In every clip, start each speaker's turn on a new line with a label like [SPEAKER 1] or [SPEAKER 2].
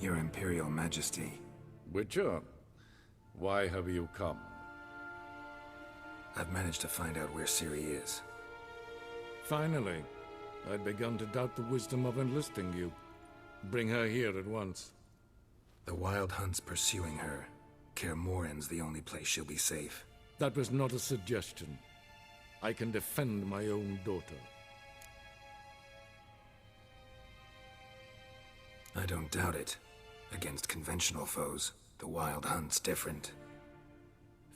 [SPEAKER 1] Your Imperial Majesty.
[SPEAKER 2] Witcher, why have you come?
[SPEAKER 1] I've managed to find out where Ciri is.
[SPEAKER 2] Finally. I'd begun to doubt the wisdom of enlisting you. Bring her here at once.
[SPEAKER 1] The Wild Hunt's pursuing her. Kaer Morhen's the only place she'll be safe.
[SPEAKER 2] That was not a suggestion. I can defend my own daughter.
[SPEAKER 1] I don't doubt it. Against conventional foes, the Wild Hunt's different.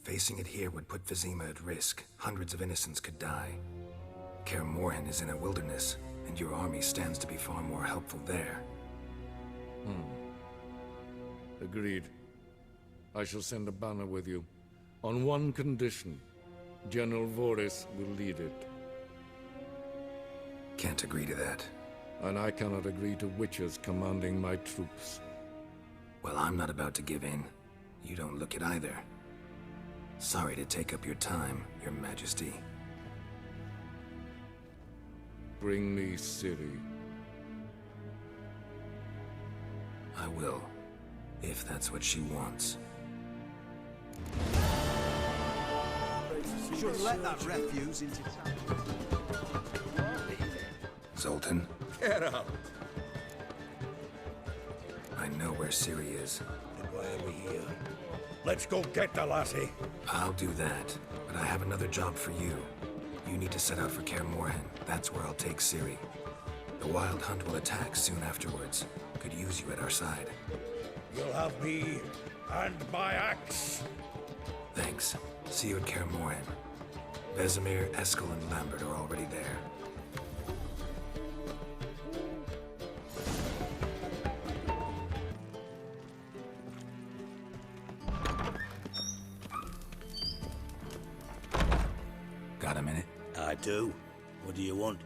[SPEAKER 1] Facing it here would put Vizima at risk. Hundreds of innocents could die. Kaer Morhen is in a wilderness, and your army stands to be far more helpful there.
[SPEAKER 2] Agreed. I shall send a banner with you. On one condition. General Voris will lead it.
[SPEAKER 1] Can't agree to that.
[SPEAKER 2] And I cannot agree to witches commanding my troops.
[SPEAKER 1] Well, I'm not about to give in. You don't look it either. Sorry to take up your time, Your Majesty.
[SPEAKER 2] Bring me Ciri.
[SPEAKER 1] I will, if that's what she wants.
[SPEAKER 3] Should let that refuse into town.
[SPEAKER 1] Zoltan?
[SPEAKER 4] Get out!
[SPEAKER 1] I know where Ciri is.
[SPEAKER 4] And why are we here? Let's go get the lassie.
[SPEAKER 1] I'll do that, but I have another job for you. You need to set out for Kaer Morhen. That's where I'll take Ciri. The Wild Hunt will attack soon afterwards. Could use you at our side.
[SPEAKER 4] You'll have me and my axe.
[SPEAKER 1] Thanks. See you at Kaer Morhen. Vesemir, Eskel, and Lambert are already there. Got a minute?
[SPEAKER 4] I do. What do you want?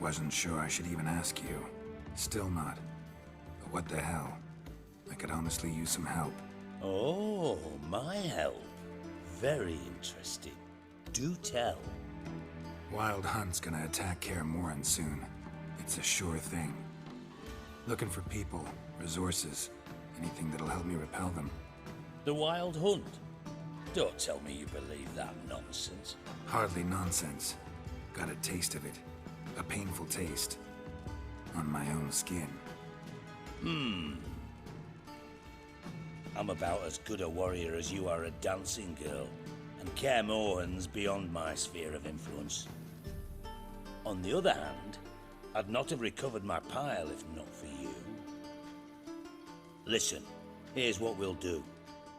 [SPEAKER 1] Wasn't sure I should even ask you. Still not. But what the hell? I could honestly use some help.
[SPEAKER 4] Oh, my help. Very interesting. Do tell.
[SPEAKER 1] Wild Hunt's gonna attack Kaer Morhen soon. It's a sure thing. Looking for people, resources, anything that'll help me repel them.
[SPEAKER 4] The Wild Hunt? Don't tell me you believe that nonsense.
[SPEAKER 1] Hardly nonsense. Got a taste of it. A painful taste. On my own skin.
[SPEAKER 4] I'm about as good a warrior as you are a dancing girl, and Kaer Morhen's beyond my sphere of influence. On the other hand, I'd not have recovered my pile if not for you. Listen, here's what we'll do.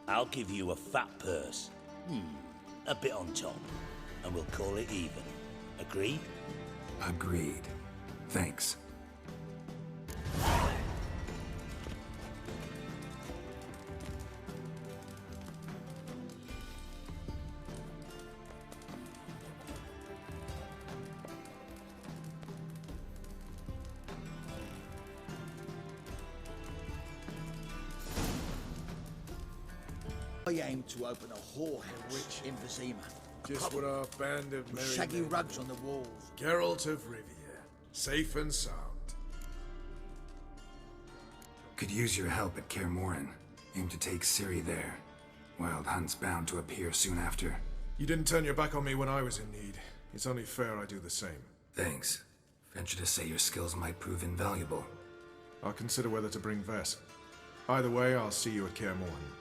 [SPEAKER 4] I'll give you a fat purse. A bit on top, and we'll call it even. Agreed?
[SPEAKER 1] Agreed. Thanks.
[SPEAKER 3] I aim to open a whorehouse in Vizima.
[SPEAKER 5] Just what our band of merry
[SPEAKER 3] Shaggy
[SPEAKER 5] men
[SPEAKER 3] rugs
[SPEAKER 5] need.
[SPEAKER 3] on the walls.
[SPEAKER 5] Geralt of Rivia, safe and sound.
[SPEAKER 1] Could use your help at Kaer Morhen. Aim to take Ciri there. Wild Hunt's bound to appear soon after.
[SPEAKER 5] You didn't turn your back on me when I was in need. It's only fair I do the same.
[SPEAKER 1] Thanks. Venture to say your skills might prove invaluable.
[SPEAKER 5] I'll consider whether to bring Ves. Either way, I'll see you at Kaer Morhen.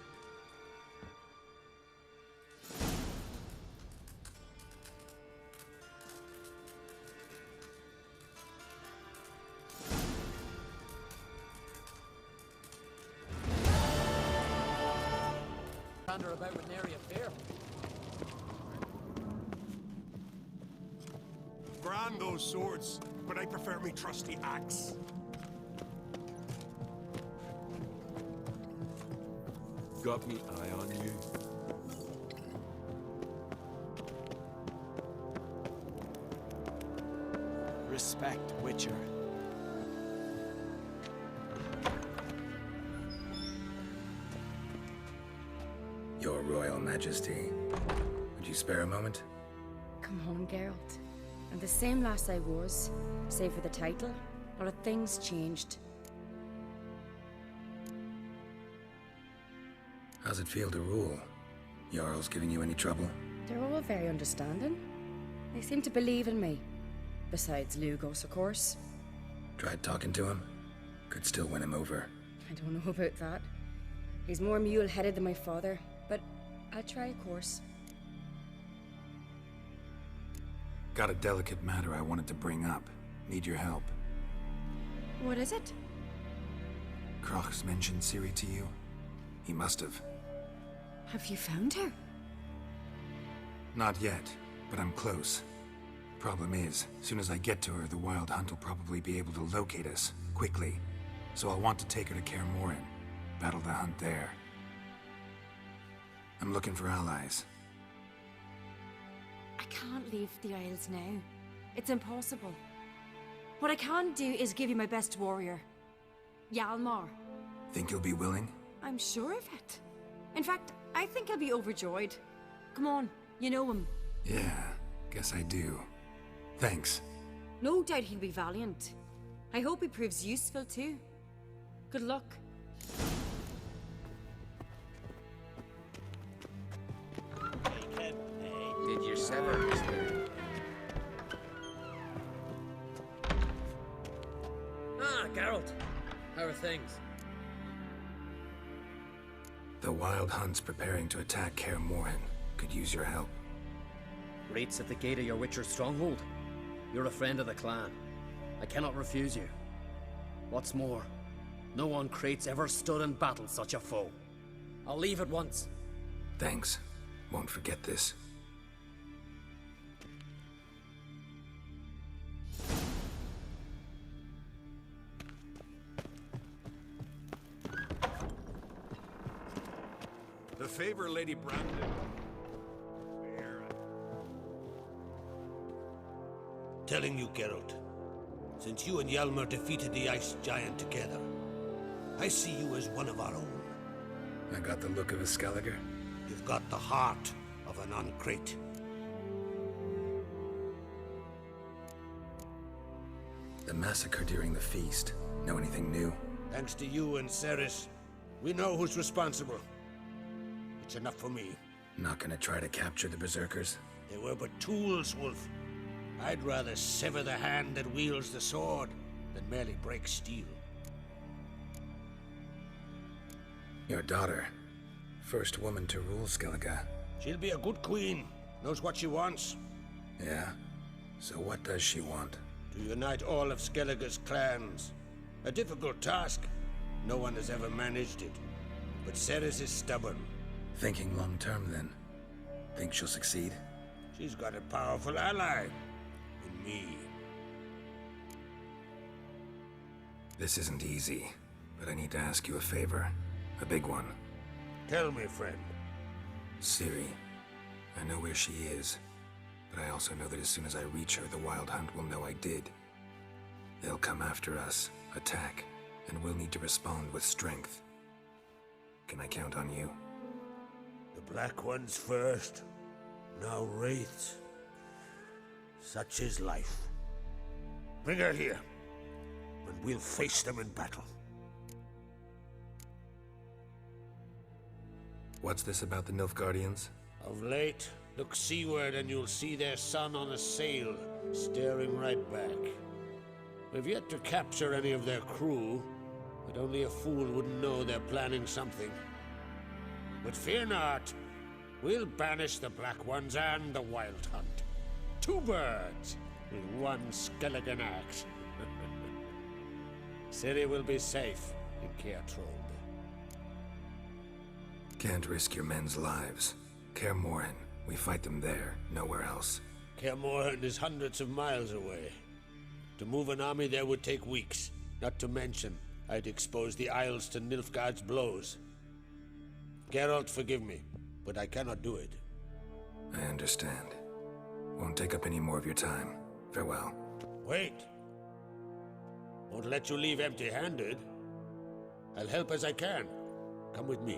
[SPEAKER 6] About with nary a fair.
[SPEAKER 7] Grand those swords, but I prefer me trusty axe.
[SPEAKER 2] Got me eye on you.
[SPEAKER 3] Respect, Witcher.
[SPEAKER 1] Your Royal Majesty. Would you spare a moment?
[SPEAKER 6] Come on, Geralt. I'm the same lass I was, save for the title. A lot of things changed.
[SPEAKER 1] How's it feel to rule? Jarl's giving you any trouble?
[SPEAKER 6] They're all very understanding. They seem to believe in me. Besides Lugos, of course.
[SPEAKER 1] Tried talking to him? Could still win him over.
[SPEAKER 6] I don't know about that. He's more mule-headed than my father, but I'll try, of course.
[SPEAKER 1] Got a delicate matter I wanted to bring up. Need your help.
[SPEAKER 6] What is it?
[SPEAKER 1] Crach's mentioned Ciri to you? He must have.
[SPEAKER 6] Have you found her?
[SPEAKER 1] Not yet, but I'm close. Problem is, soon as I get to her, the Wild Hunt will probably be able to locate us, quickly. So I'll want to take her to Kaer Morhen, battle the hunt there. I'm looking for allies.
[SPEAKER 6] I can't leave the Isles now. It's impossible. What I can do is give you my best warrior. Hjalmar.
[SPEAKER 1] Think you'll be willing?
[SPEAKER 6] I'm sure of it. In fact, I think he'll be overjoyed. Come on, you know him.
[SPEAKER 1] Yeah, guess I do. Thanks.
[SPEAKER 6] No doubt he'll be valiant. I hope he proves useful too. Good luck.
[SPEAKER 8] Did you sever his spirit? Ah, Geralt. How are things?
[SPEAKER 1] The Wild Hunt's preparing to attack Kaer Morhen. Could use your help.
[SPEAKER 8] Raid's at the gate of your Witcher's stronghold. You're a friend of the clan. I cannot refuse you. What's more, no one Craite's ever stood and battled such a foe. I'll leave at once.
[SPEAKER 1] Thanks. Won't forget this.
[SPEAKER 7] The favor, Lady Brandon.
[SPEAKER 9] Telling you, Geralt, since you and Hjalmar defeated the Ice Giant together, I see you as one of our own.
[SPEAKER 1] I got the look of a Skelliger.
[SPEAKER 9] You've got the heart of an Uncrate.
[SPEAKER 1] The massacre during the feast. Know anything new?
[SPEAKER 9] Thanks to you and Cerys, we know who's responsible. It's enough for me.
[SPEAKER 1] Not gonna try to capture the Berserkers?
[SPEAKER 9] They were but tools, Wolf. I'd rather sever the hand that wields the sword than merely break steel.
[SPEAKER 1] Your daughter. First woman to rule Skellige.
[SPEAKER 9] She'll be a good queen. Knows what she wants.
[SPEAKER 1] Yeah? So what does she want?
[SPEAKER 9] To unite all of Skellige's clans. A difficult task. No one has ever managed it. But Cerys is stubborn.
[SPEAKER 1] Thinking long term, then. Think she'll succeed?
[SPEAKER 9] She's got a powerful ally. In me.
[SPEAKER 1] This isn't easy, but I need to ask you a favor. A big one.
[SPEAKER 9] Tell me, friend.
[SPEAKER 1] Ciri. I know where she is, but I also know that as soon as I reach her, the Wild Hunt will know I did. They'll come after us, attack, and we'll need to respond with strength. Can I count on you?
[SPEAKER 9] The Black Ones first, now Wraiths. Such is life. Bring her here, and we'll face them in battle.
[SPEAKER 1] What's this about the Nilfgaardians?
[SPEAKER 9] Of late, look seaward and you'll see their sun on a sail, staring right back. We've yet to capture any of their crew, but only a fool wouldn't know they're planning something. But fear not, we'll banish the Black Ones and the Wild Hunt. Two birds with one skeleton axe. Ciri will be safe in Kaer Morhen.
[SPEAKER 1] Can't risk your men's lives. Kaer Morhen, we fight them there, nowhere else.
[SPEAKER 9] Kaer Morhen is hundreds of miles away. To move an army there would take weeks. Not to mention, I'd expose the Isles to Nilfgaard's blows. Geralt, forgive me, but I cannot do it.
[SPEAKER 1] I understand. Won't take up any more of your time. Farewell.
[SPEAKER 9] Wait. Won't let you leave empty-handed. I'll help as I can. Come with me.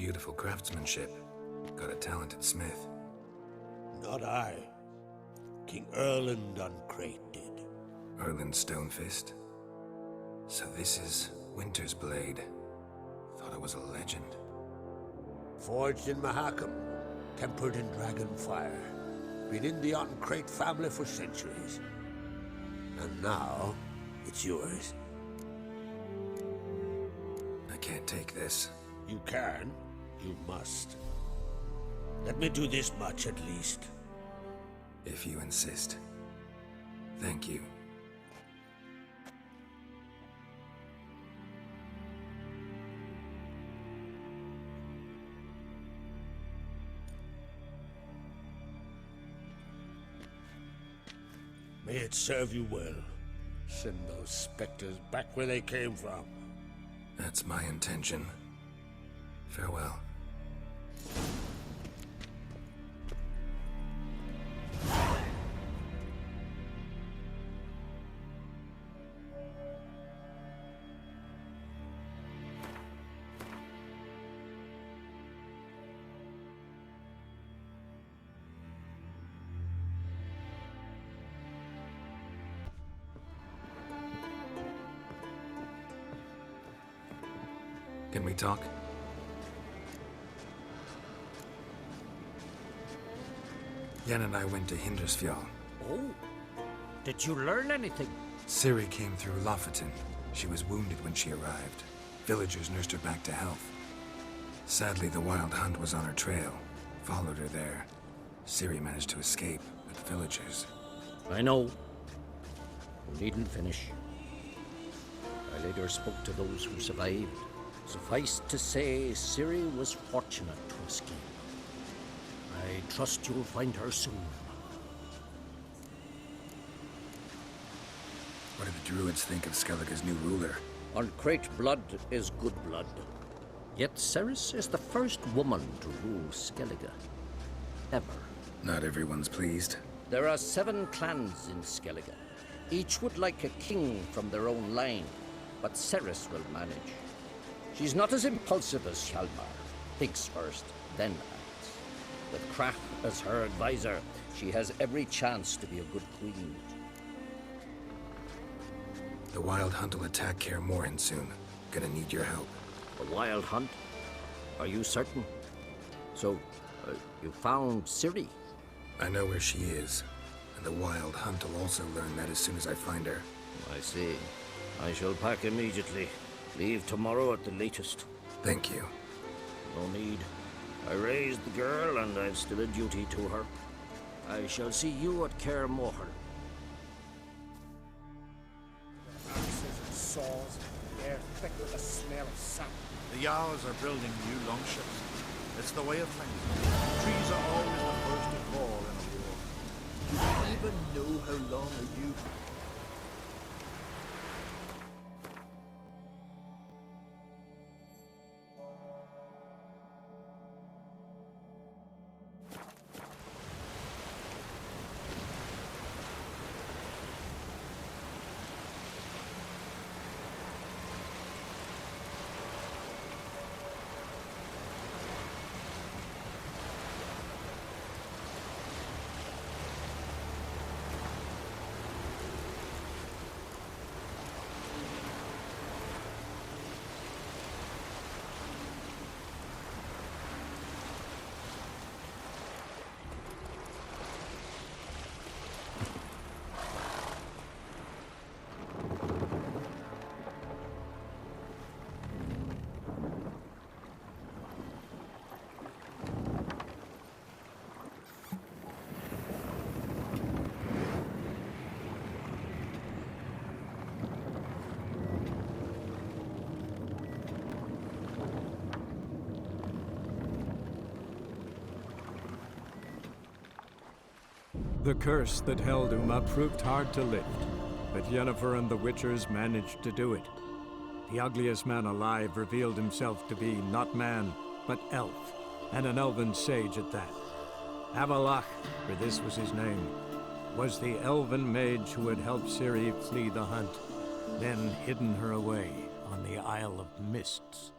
[SPEAKER 1] beautiful craftsmanship. Got a talented smith.
[SPEAKER 9] Not I. King Erland on Craite did.
[SPEAKER 1] Erland Stonefist. So this is Winter's blade. Thought it was a legend.
[SPEAKER 9] Forged in Mahakam, tempered in dragon fire. Been in the Craite family for centuries. And now, it's yours.
[SPEAKER 1] I can't take this.
[SPEAKER 9] You can, you must. Let me do this much at least.
[SPEAKER 1] If you insist. Thank you.
[SPEAKER 9] May it serve you well. Send those specters back where they came from.
[SPEAKER 1] That's my intention. Farewell. Can we talk? Yen and I went to Hindersfjall.
[SPEAKER 10] Oh, did you learn anything?
[SPEAKER 1] Ciri came through Lofoten. She was wounded when she arrived. Villagers nursed her back to health. Sadly, the Wild Hunt was on her trail. Followed her there. Ciri managed to escape, but the villagers...
[SPEAKER 10] I know. You needn't finish. I later spoke to those who survived. Suffice to say, Ciri was fortunate to escape. I trust you'll find her soon.
[SPEAKER 1] What do the druids think of Skellige's new ruler?
[SPEAKER 10] On Craite, blood is good blood. Yet Cerys is the first woman to rule Skellige. Ever.
[SPEAKER 1] Not everyone's pleased.
[SPEAKER 10] There are 7 clans in Skellige. Each would like a king from their own line, but Cerys will manage. She's not as impulsive as Hjalmar. Thinks first, then acts. With Crach as her advisor, she has every chance to be a good queen.
[SPEAKER 1] The Wild Hunt will attack Kaer Morhen soon. Gonna need your help.
[SPEAKER 10] A wild hunt? Are you certain? So, you found Ciri?
[SPEAKER 1] I know where she is, and the Wild Hunt will also learn that as soon as I find her.
[SPEAKER 10] I see. I shall pack immediately. Leave tomorrow at the latest.
[SPEAKER 1] Thank you.
[SPEAKER 10] No need. I raised the girl, and I've still a duty to her. I shall see you at Kaer Morhen.
[SPEAKER 7] Axes and saws, they're thick with the smell of sap.
[SPEAKER 11] The Jarls are building new longships. It's the way of things. Trees are always the first to fall in a war.
[SPEAKER 3] Do you even know how long you...
[SPEAKER 12] The curse that held Uma proved hard to lift, but Yennefer and the Witchers managed to do it. The ugliest man alive revealed himself to be not man, but elf, and an elven sage at that. Avalach, for this was his name, was the elven mage who had helped Ciri flee the hunt, then hidden her away on the Isle of Mists.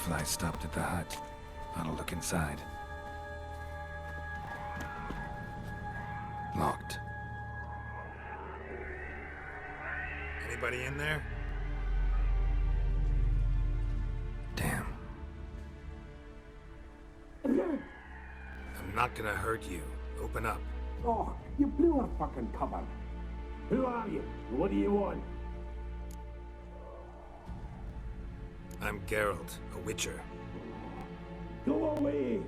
[SPEAKER 1] fireflies stopped at the hut. I'll look inside. Locked. Anybody in there? Damn. I'm not gonna hurt you. Open up.
[SPEAKER 13] Oh, you blew our fucking cover. Who are you? What do you want?
[SPEAKER 1] I'm Geralt, a witcher.
[SPEAKER 13] Go away!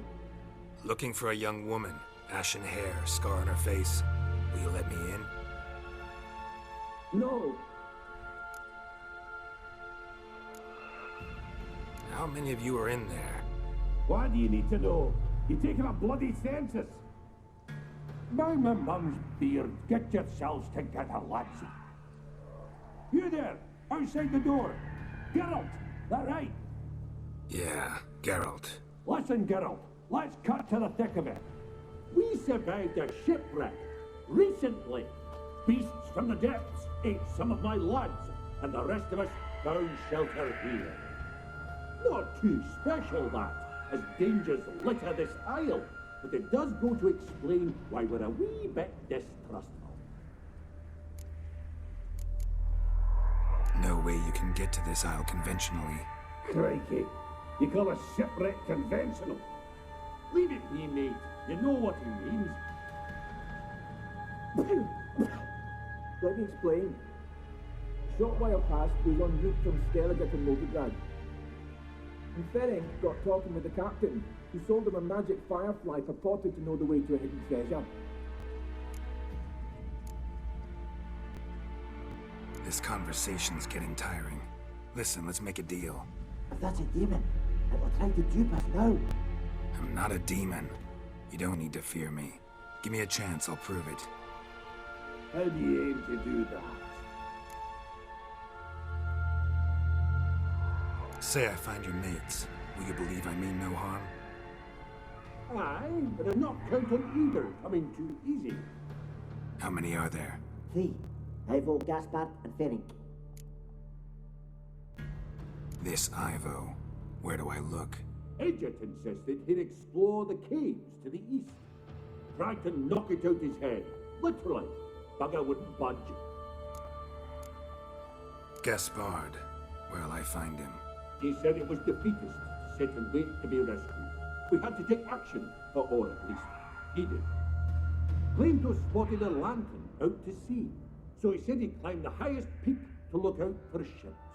[SPEAKER 1] Looking for a young woman. Ashen hair, scar on her face. Will you let me in?
[SPEAKER 13] No!
[SPEAKER 1] How many of you are in there?
[SPEAKER 13] Why do you need to know? You're taking a bloody census! By my mum's beard, get yourselves together, lads. You there, outside the door. Geralt, that right?
[SPEAKER 1] Yeah, Geralt.
[SPEAKER 13] Listen, Geralt, let's cut to the thick of it. We survived a shipwreck recently. Beasts from the depths ate some of my lads, and the rest of us found shelter here. Not too special, that, as dangers litter this isle, but it does go to explain why we're a wee bit distrustful.
[SPEAKER 1] No way you can get to this isle conventionally.
[SPEAKER 13] Crikey, you call a shipwreck conventional? Leave it be, mate. You know what he means.
[SPEAKER 14] Let me explain. A short while past, we were en route from Skellige to Novigrad. And Ferenc got talking with the captain, who sold him a magic firefly purported to know the way to a hidden treasure.
[SPEAKER 1] This conversation's getting tiring. Listen, let's make a deal.
[SPEAKER 14] If that's a demon, it will try to dupe us now.
[SPEAKER 1] I'm not a demon. You don't need to fear me. Give me a chance, I'll prove it.
[SPEAKER 13] How do you aim to do that?
[SPEAKER 1] Say I find your mates. Will you believe I mean no harm?
[SPEAKER 13] Aye, but I'm not counting either coming too easy.
[SPEAKER 1] How many are there?
[SPEAKER 14] 3. Ivo, Gaspard, and Ferenc.
[SPEAKER 1] This Ivo. Where do I look?
[SPEAKER 13] Agent insisted he'd explore the caves to the east. Tried to knock it out his head. Literally. Bugger wouldn't budge.
[SPEAKER 1] Gaspard. Where'll I find him?
[SPEAKER 13] He said it was defeatist, sit and wait to be rescued. We had to take action, or at least he did. Claimed to have spotted a lantern out to sea, so he said he'd climb the highest peak to look out for ships.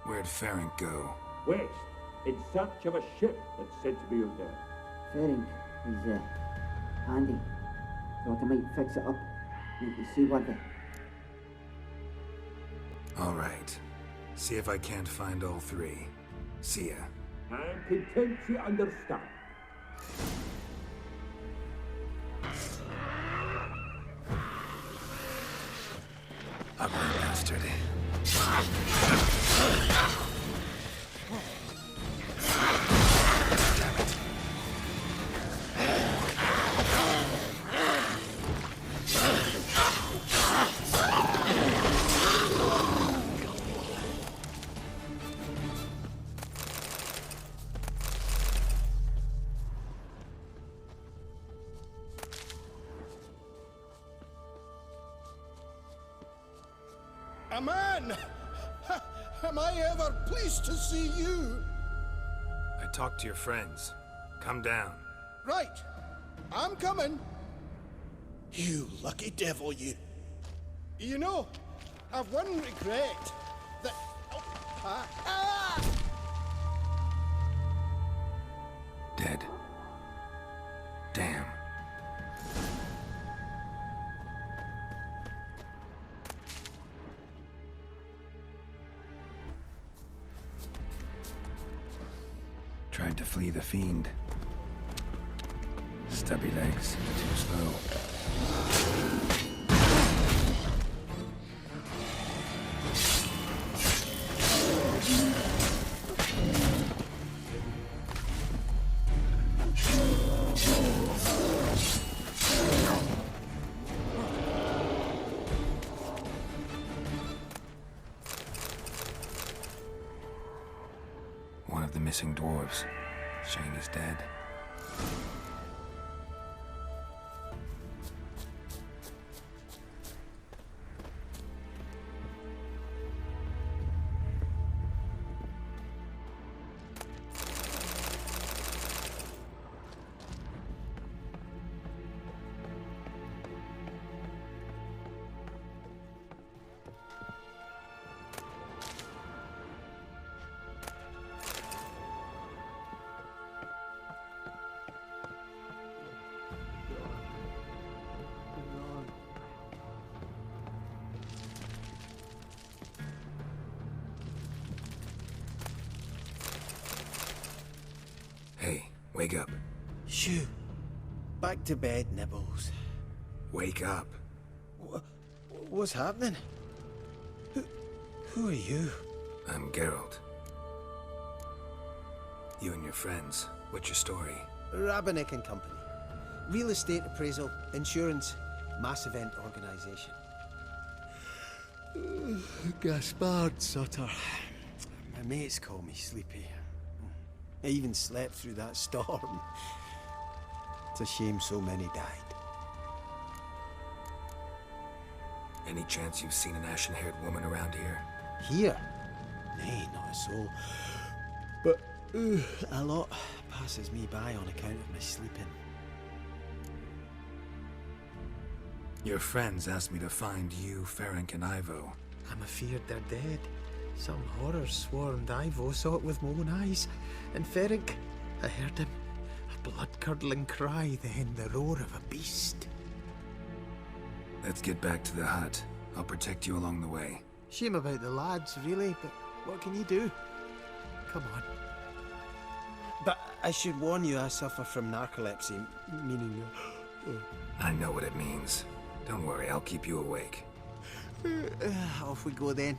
[SPEAKER 1] Where'd Ferenc go?
[SPEAKER 13] West, in search of a ship that's said to be out there.
[SPEAKER 14] Ferenc is, handy. Thought I might fix it up. You can see what the...
[SPEAKER 1] All right. See if I can't find all 3. See ya.
[SPEAKER 13] I'm content to understand.
[SPEAKER 1] Ugly bastard.
[SPEAKER 7] A man! Am I ever pleased to see you?
[SPEAKER 1] I talked to your friends. Come down.
[SPEAKER 7] Right. I'm coming. You lucky devil, you. You know, I've one regret. That...
[SPEAKER 1] Dead. Damn. Tried to flee the fiend. Stubby legs, too slow. missing dwarves. Shame he's dead. Hey, wake up.
[SPEAKER 15] Shoo. Back to bed, Nibbles.
[SPEAKER 1] Wake up.
[SPEAKER 15] What's happening? Who are you?
[SPEAKER 1] I'm Geralt. You and your friends, what's your story?
[SPEAKER 15] Rabbinick and Company. Real estate appraisal, insurance, mass event organisation. Gaspard's Sutter. My mates call me Sleepy. I even slept through that storm. It's a shame so many died.
[SPEAKER 1] Any chance you've seen an ashen-haired woman around here?
[SPEAKER 15] Here? Nay, not a soul. But a lot passes me by on account of my sleeping.
[SPEAKER 1] Your friends asked me to find you, Ferenc, and Ivo.
[SPEAKER 15] I'm afeard they're dead. Some horror swarmed Ivo, saw it with my own eyes. And Ferenc, I heard him. A blood-curdling cry, then the roar of a beast.
[SPEAKER 1] Let's get back to the hut. I'll protect you along the way.
[SPEAKER 15] Shame about the lads, really, but what can you do? Come on. But I should warn you, I suffer from narcolepsy, meaning...
[SPEAKER 1] I know what it means. Don't worry, I'll keep you awake.
[SPEAKER 15] Off we go then.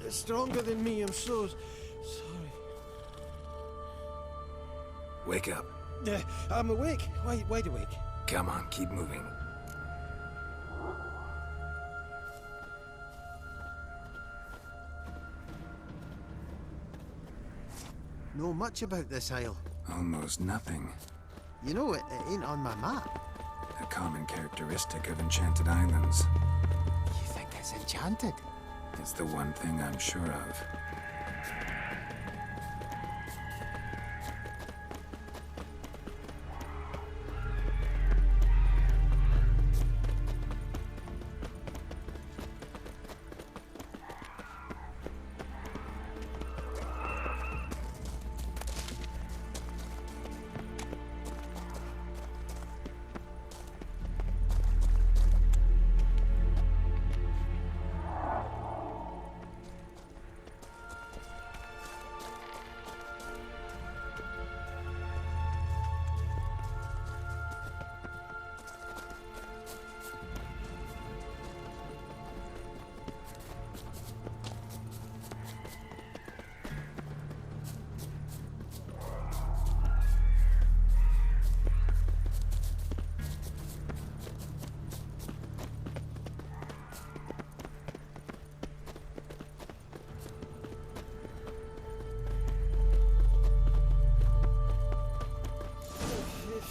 [SPEAKER 15] It's stronger than me, I'm so sorry.
[SPEAKER 1] Wake up.
[SPEAKER 15] I'm awake. Wide awake.
[SPEAKER 1] Come on, keep moving.
[SPEAKER 15] Know much about this isle?
[SPEAKER 1] Almost nothing.
[SPEAKER 15] You know, it ain't on my map.
[SPEAKER 1] A common characteristic of enchanted islands.
[SPEAKER 15] You think it's enchanted?
[SPEAKER 1] It's the one thing I'm sure of.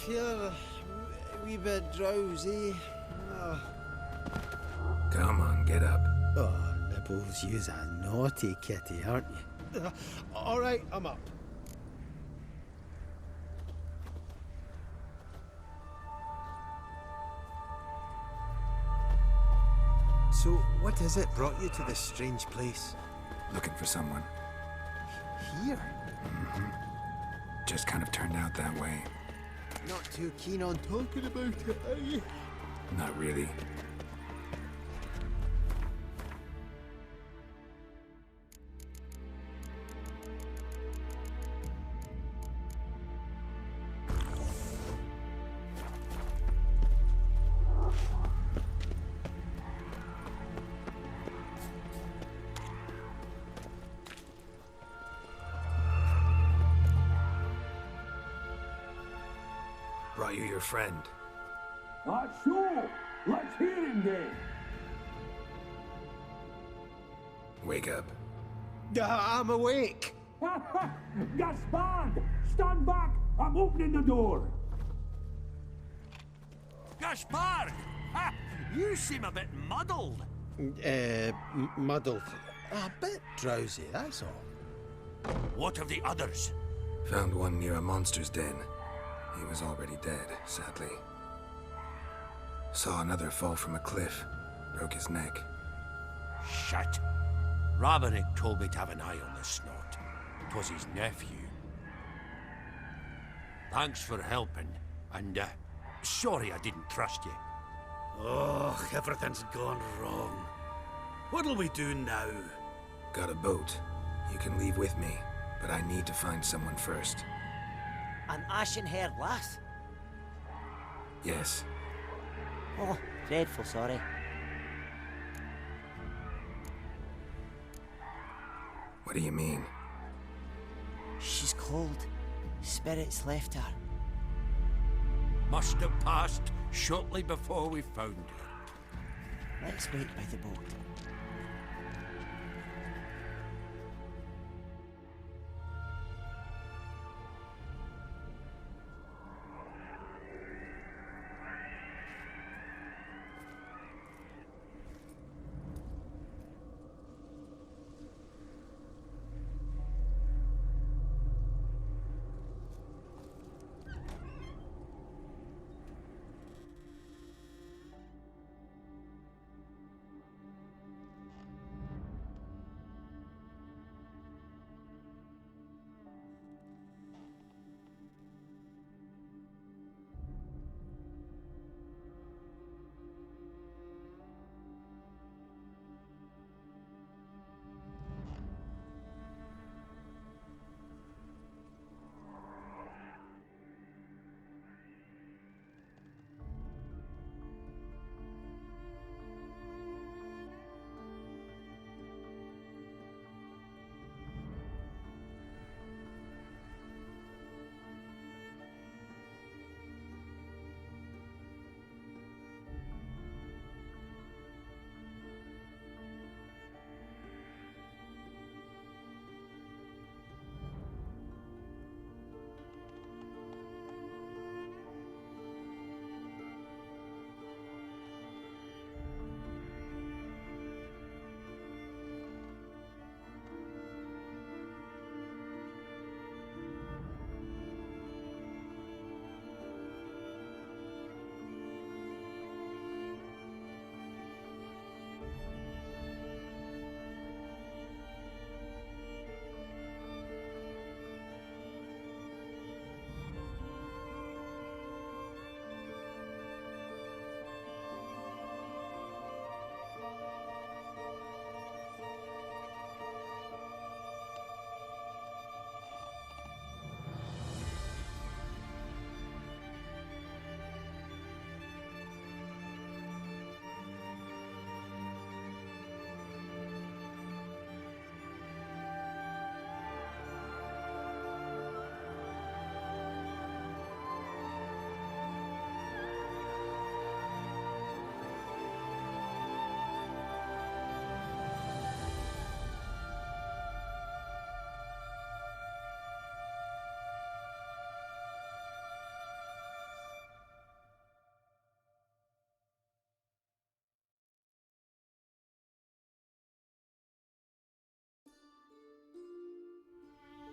[SPEAKER 15] You're a wee bit drowsy. Oh.
[SPEAKER 1] Come on, get up.
[SPEAKER 15] Oh, Nibbles, you's a naughty kitty, aren't you? All right, I'm up. So, what is it brought you to this strange place?
[SPEAKER 1] Looking for someone.
[SPEAKER 15] Here?
[SPEAKER 1] Just kind of turned out that way.
[SPEAKER 15] Not too keen on talking about it, are you?
[SPEAKER 1] Not really. Brought you your friend.
[SPEAKER 13] Sure. Let's hear him then.
[SPEAKER 1] Wake up.
[SPEAKER 15] I'm awake.
[SPEAKER 13] Gaspard! Stand back! I'm opening the door.
[SPEAKER 16] Gaspard! Ha! You seem a bit muddled.
[SPEAKER 15] Muddled. A bit drowsy, that's all.
[SPEAKER 16] What of the others?
[SPEAKER 1] Found one near a monster's den. He was already dead, sadly. Saw another fall from a cliff. Broke his neck.
[SPEAKER 16] Shit. Robinick told me to have an eye on the snot. 'Twas his nephew. Thanks for helping, and sorry I didn't trust you.
[SPEAKER 11] Oh, everything's gone wrong. What'll we do now?
[SPEAKER 1] Got a boat. You can leave with me, but I need to find someone first.
[SPEAKER 17] An ashen-haired lass?
[SPEAKER 1] Yes.
[SPEAKER 17] Oh, dreadful sorry.
[SPEAKER 1] What do you mean?
[SPEAKER 17] She's cold. Spirits left her.
[SPEAKER 16] Must have passed shortly before we found her.
[SPEAKER 17] Let's wait by the boat.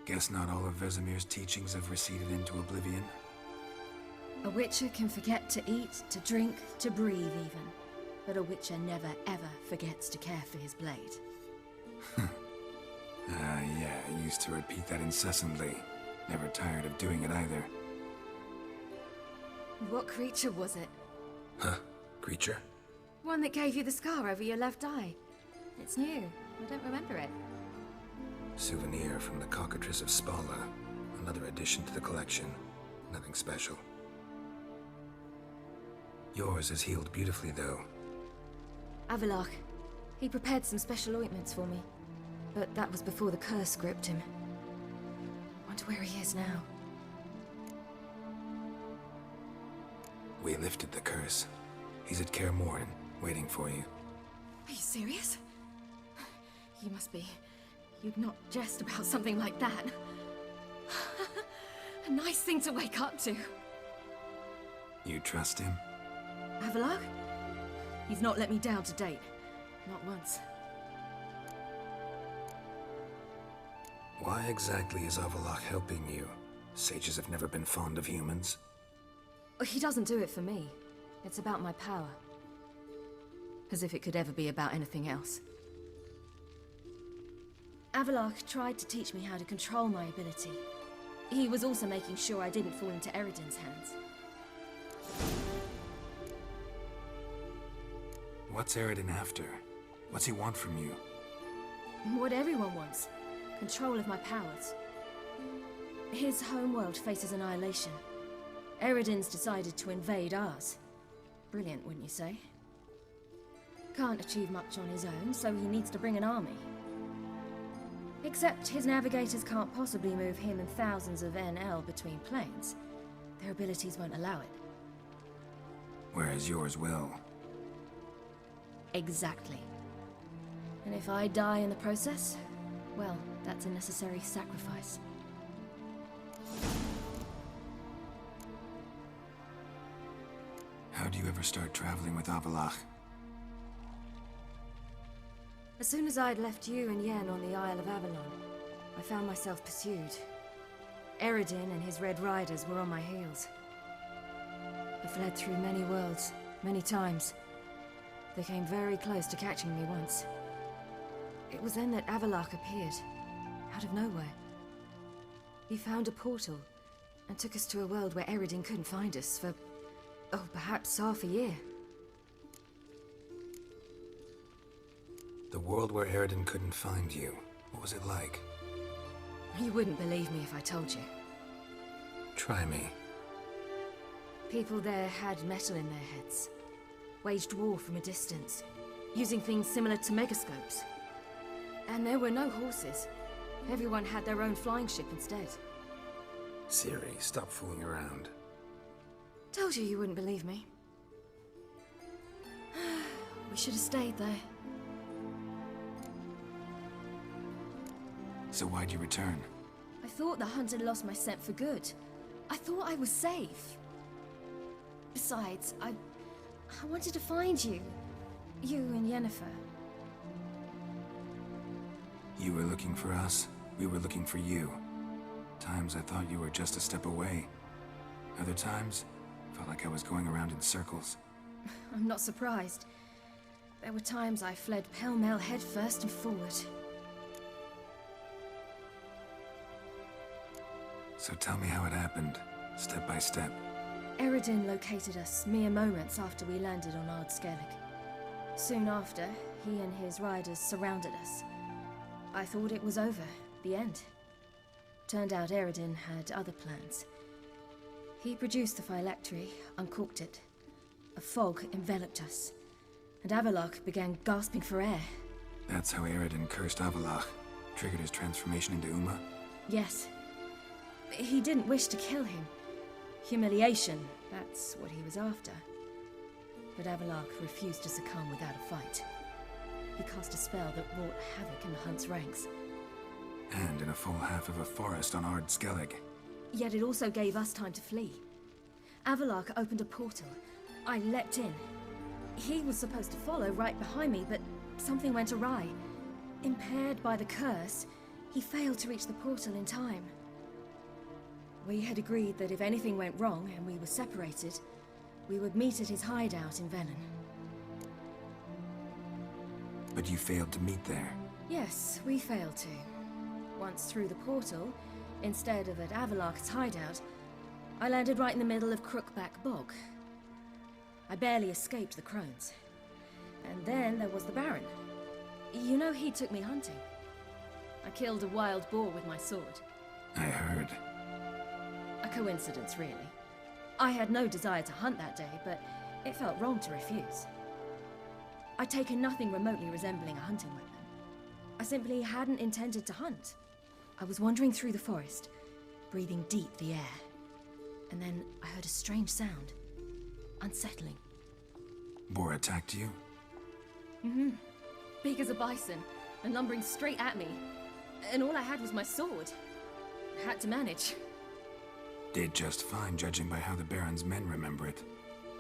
[SPEAKER 1] Guess not all of Vesemir's teachings have receded into oblivion.
[SPEAKER 6] A witcher can forget to eat, to drink, to breathe even. But a witcher never ever forgets to care for his blade.
[SPEAKER 1] Yeah, I used to repeat that incessantly. Never tired of doing it either.
[SPEAKER 6] What creature was it?
[SPEAKER 1] Huh? Creature?
[SPEAKER 6] One that gave you the scar over your left eye. It's new. I don't remember it.
[SPEAKER 1] Souvenir from the cockatrice of Spala. Another addition to the collection. Nothing special. Yours is healed beautifully, though.
[SPEAKER 6] Avallac'h. He prepared some special ointments for me. But that was before the curse gripped him. Wonder where he is now.
[SPEAKER 1] We lifted the curse. He's at Kaer Morhen, waiting for you.
[SPEAKER 6] Are you serious? You must be. You'd not jest about something like that. A nice thing to wake up to.
[SPEAKER 1] You trust him?
[SPEAKER 6] Avallac'h? He's not let me down to date. Not once.
[SPEAKER 1] Why exactly is Avallac'h helping you? Sages have never been fond of humans.
[SPEAKER 6] He doesn't do it for me. It's about my power. As if it could ever be about anything else. Avallac'h tried to teach me how to control my ability. He was also making sure I didn't fall into Eredin's hands.
[SPEAKER 1] What's Eredin after? What's he want from you?
[SPEAKER 6] What everyone wants. Control of my powers. His homeworld faces annihilation. Eredin's decided to invade ours. Brilliant, wouldn't you say? Can't achieve much on his own, so he needs to bring an army. Except his navigators can't possibly move him and thousands of NL between planes. Their abilities won't allow it.
[SPEAKER 1] Whereas yours will.
[SPEAKER 6] Exactly. And if I die in the process, well, that's a necessary sacrifice.
[SPEAKER 1] How do you ever start traveling with Avallac'h?
[SPEAKER 6] As soon as I'd left you and Yen on the Isle of Avalon, I found myself pursued. Eredin and his Red Riders were on my heels. I fled through many worlds, many times. They came very close to catching me once. It was then that Avallac'h appeared, out of nowhere. He found a portal, and took us to a world where Eredin couldn't find us for, oh, perhaps half a year.
[SPEAKER 1] The world where Eredin couldn't find you. What was it like?
[SPEAKER 6] You wouldn't believe me if I told you.
[SPEAKER 1] Try me.
[SPEAKER 6] People there had metal in their heads. Waged war from a distance, using things similar to megascopes. And there were no horses. Everyone had their own flying ship instead.
[SPEAKER 1] Ciri, stop fooling around.
[SPEAKER 6] Told you wouldn't believe me. We should have stayed there.
[SPEAKER 1] So why'd you return?
[SPEAKER 6] I thought the hunt had lost my scent for good. I thought I was safe. Besides, I wanted to find you. You and Yennefer.
[SPEAKER 1] You were looking for us, we were looking for you. Times I thought you were just a step away. Other times, felt like I was going around in circles.
[SPEAKER 6] I'm not surprised. There were times I fled pell-mell head first and forward.
[SPEAKER 1] So tell me how it happened, step by step.
[SPEAKER 6] Eredin located us mere moments after we landed on Ard Skellig. Soon after, he and his riders surrounded us. I thought it was over, the end. Turned out Eredin had other plans. He produced the phylactery, uncorked it. A fog enveloped us, and Avallac'h began gasping for air.
[SPEAKER 1] That's how Eredin cursed Avallac'h, triggered his transformation into Uma?
[SPEAKER 6] Yes. He didn't wish to kill him. Humiliation, that's what he was after. But Avallac'h refused to succumb without a fight. He cast a spell that wrought havoc in the hunt's ranks.
[SPEAKER 1] And in a full half of a forest on Ard Skellig.
[SPEAKER 6] Yet it also gave us time to flee. Avallac'h opened a portal. I leapt in. He was supposed to follow right behind me, but something went awry. Impaired by the curse, he failed to reach the portal in time. We had agreed that if anything went wrong and we were separated, we would meet at his hideout in Vernon.
[SPEAKER 1] But you failed to meet there.
[SPEAKER 6] Yes, we failed to. Once through the portal, instead of at Avalok's hideout, I landed right in the middle of Crookback Bog. I barely escaped the crones. And then there was the Baron. You know, he took me hunting. I killed a wild boar with my sword.
[SPEAKER 1] I heard.
[SPEAKER 6] A coincidence, really. I had no desire to hunt that day, but it felt wrong to refuse. I'd taken nothing remotely resembling a hunting weapon. I simply hadn't intended to hunt. I was wandering through the forest, breathing deep the air. And then I heard a strange sound. Unsettling.
[SPEAKER 1] Boar attacked you?
[SPEAKER 6] Mm-hmm. Big as a bison, and lumbering straight at me. And all I had was my sword. I had to manage.
[SPEAKER 1] Did just fine, judging by how the Baron's men remember it.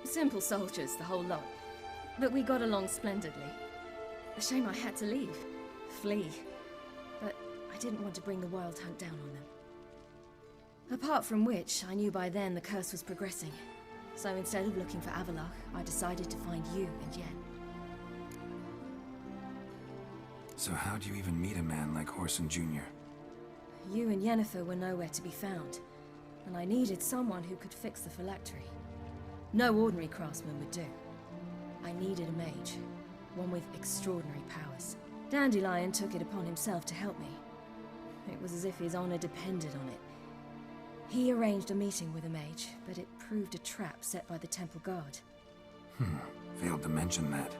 [SPEAKER 6] Simple soldiers, the whole lot. But we got along splendidly. A shame I had to leave. Flee. But I didn't want to bring the wild hunt down on them. Apart from which, I knew by then the curse was progressing. So instead of looking for Avalok, I decided to find you and Yen.
[SPEAKER 1] So how do you even meet a man like Whoreson Jr.?
[SPEAKER 6] You and Yennefer were nowhere to be found, and I needed someone who could fix the phylactery. No ordinary craftsman would do. I needed a mage, one with extraordinary powers. Dandelion took it upon himself to help me. It was as if his honor depended on it. He arranged a meeting with a mage, but it proved a trap set by the temple guard.
[SPEAKER 1] Failed to mention that.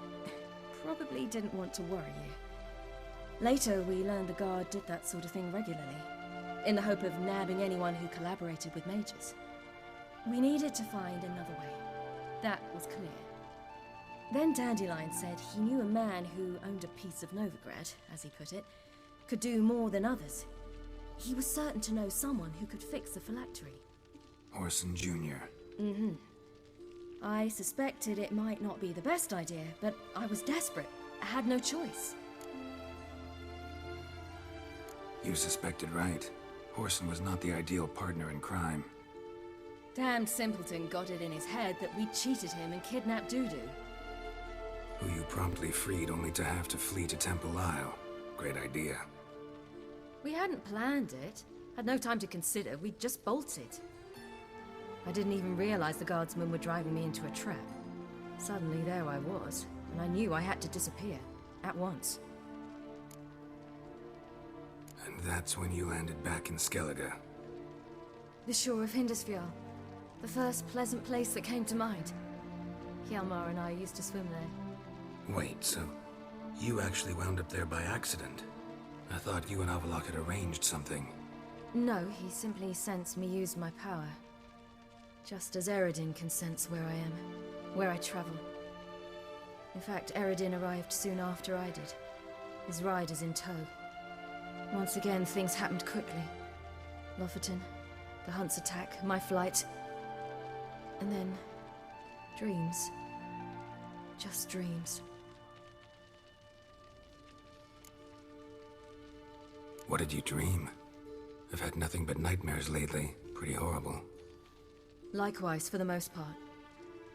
[SPEAKER 6] Probably didn't want to worry you. Later, we learned the guard did that sort of thing regularly, in the hope of nabbing anyone who collaborated with mages. We needed to find another way. That was clear. Then Dandelion said he knew a man who owned a piece of Novigrad, as he put it, could do more than others. He was certain to know someone who could fix the phylactery.
[SPEAKER 1] Whoreson Jr.
[SPEAKER 6] Mm-hmm. I suspected it might not be the best idea, but I was desperate. I had no choice.
[SPEAKER 1] You suspected right. Whoreson was not the ideal partner in crime.
[SPEAKER 6] Damned simpleton got it in his head that we'd cheated him and kidnapped Dudu.
[SPEAKER 1] Who you promptly freed only to have to flee to Temple Isle. Great idea.
[SPEAKER 6] We hadn't planned it. Had no time to consider. We just bolted. I didn't even realize the guardsmen were driving me into a trap. Suddenly there I was, and I knew I had to disappear. At once.
[SPEAKER 1] And that's when you landed back in Skellige.
[SPEAKER 6] The shore of Hindisfjall. The first pleasant place that came to mind. Hjalmar and I used to swim there.
[SPEAKER 1] Wait, so you actually wound up there by accident? I thought you and Avalok had arranged something.
[SPEAKER 6] No, he simply sensed me use my power. Just as Eredin can sense where I am, where I travel. In fact, Eredin arrived soon after I did, his riders in tow. Once again, things happened quickly. Lofoten, the hunt's attack, my flight. And then, dreams. Just dreams.
[SPEAKER 1] What did you dream? I've had nothing but nightmares lately. Pretty horrible.
[SPEAKER 6] Likewise, for the most part.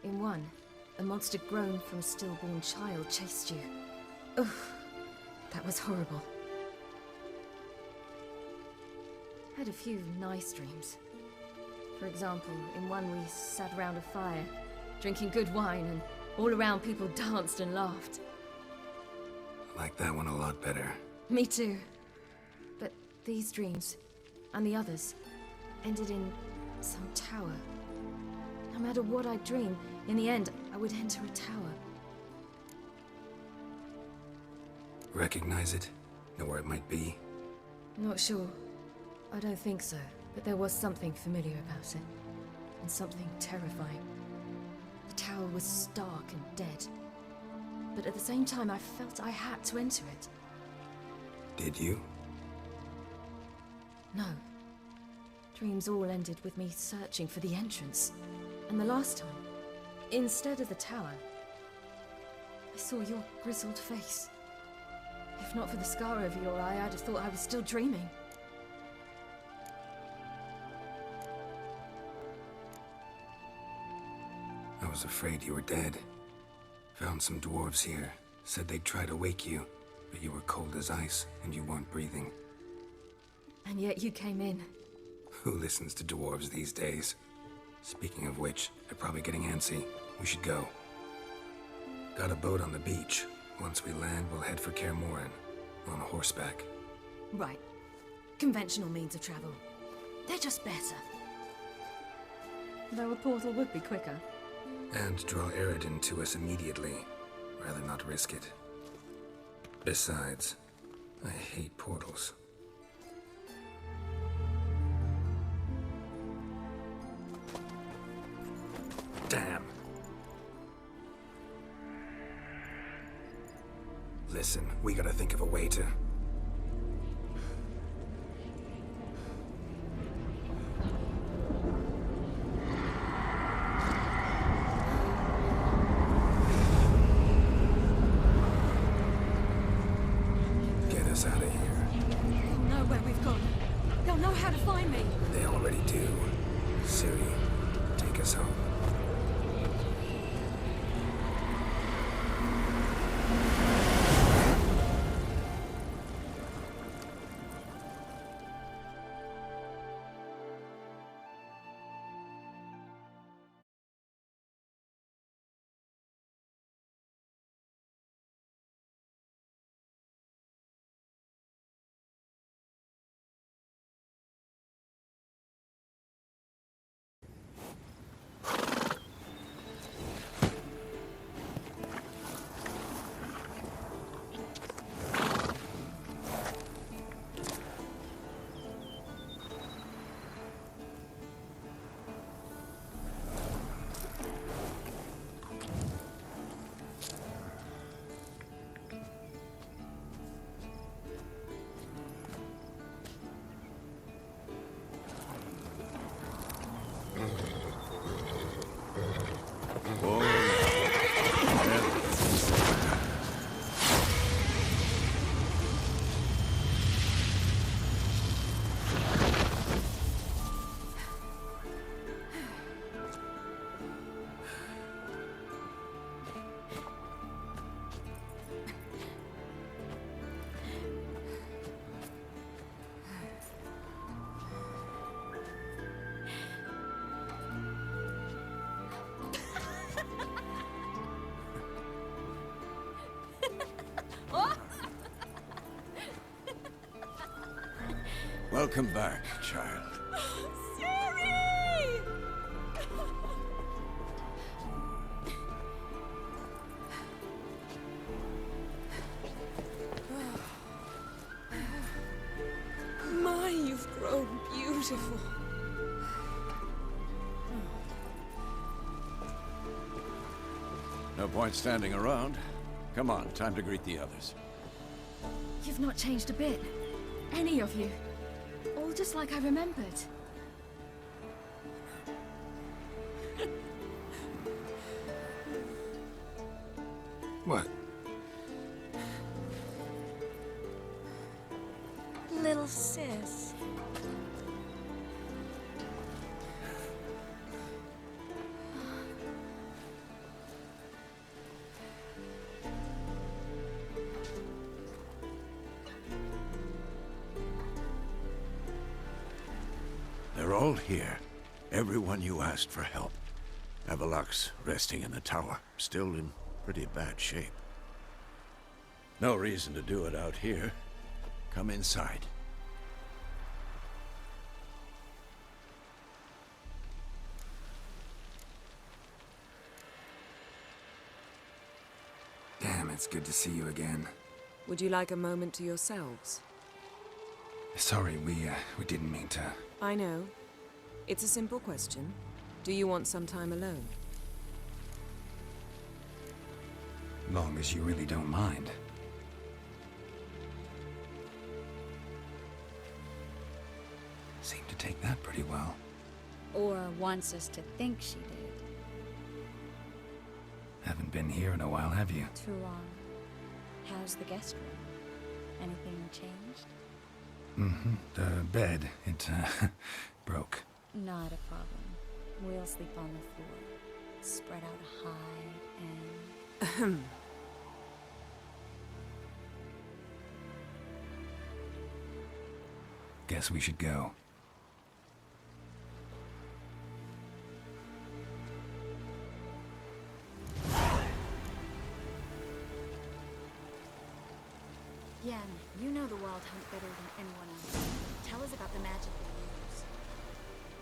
[SPEAKER 6] In one, a monster grown from a stillborn child chased you. Ugh, that was horrible. Had a few nice dreams. For example, in one we sat around a fire, drinking good wine, and all around people danced and laughed.
[SPEAKER 1] I like that one a lot better.
[SPEAKER 6] Me too. But these dreams, and the others, ended in some tower. No matter what I dream, in the end, I would enter a tower.
[SPEAKER 1] Recognize it? Know where it might be?
[SPEAKER 6] Not sure. I don't think so, but there was something familiar about it. And something terrifying. The tower was stark and dead. But at the same time, I felt I had to enter it.
[SPEAKER 1] Did you?
[SPEAKER 6] No. Dreams all ended with me searching for the entrance. And the last time, instead of the tower, I saw your grizzled face. If not for the scar over your eye, I'd have thought I was still dreaming.
[SPEAKER 1] I was afraid you were dead. Found some dwarves here. Said they'd try to wake you, but you were cold as ice, and you weren't breathing.
[SPEAKER 6] And yet you came in.
[SPEAKER 1] Who listens to dwarves these days? Speaking of which, they're probably getting antsy. We should go. Got a boat on the beach. Once we land, we'll head for Kaer Morhen. On horseback.
[SPEAKER 6] Right. Conventional means of travel. They're just better. Though a portal would be quicker.
[SPEAKER 1] And draw Eredin to us immediately. Rather not risk it. Besides, I hate portals. Damn. Listen, we gotta think of a way to... get us out of here.
[SPEAKER 6] They'll know where we've gone. They'll know how to find me.
[SPEAKER 1] They already do. Ciri, take us home.
[SPEAKER 16] Welcome back, child.
[SPEAKER 6] Ciri! My, you've grown beautiful.
[SPEAKER 16] No point standing around. Come on, time to greet the others.
[SPEAKER 6] You've not changed a bit. Any of you. All just like I remembered.
[SPEAKER 1] What?
[SPEAKER 6] Little sis.
[SPEAKER 16] They're all here. Everyone you asked for help. Avalok's resting in the tower, still in pretty bad shape. No reason to do it out here. Come inside.
[SPEAKER 1] Damn, it's good to see you again.
[SPEAKER 18] Would you like a moment to yourselves?
[SPEAKER 1] Sorry, we didn't mean to...
[SPEAKER 18] I know. It's a simple question. Do you want some time alone?
[SPEAKER 1] Long as you really don't mind. Seemed to take that pretty well.
[SPEAKER 19] Or wants us to think she did.
[SPEAKER 1] Haven't been here in a while, have you?
[SPEAKER 19] Too long. How's the guest room? Anything changed?
[SPEAKER 1] Mm-hmm. The bed, it, broke.
[SPEAKER 19] Not a problem. We'll sleep on the floor. Spread out a hide and...
[SPEAKER 1] Guess we should go.
[SPEAKER 19] Yen, you know the Wild Hunt better than anyone else. Tell us about the magic they use.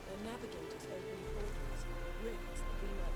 [SPEAKER 18] The navigators open portals, rifts that we might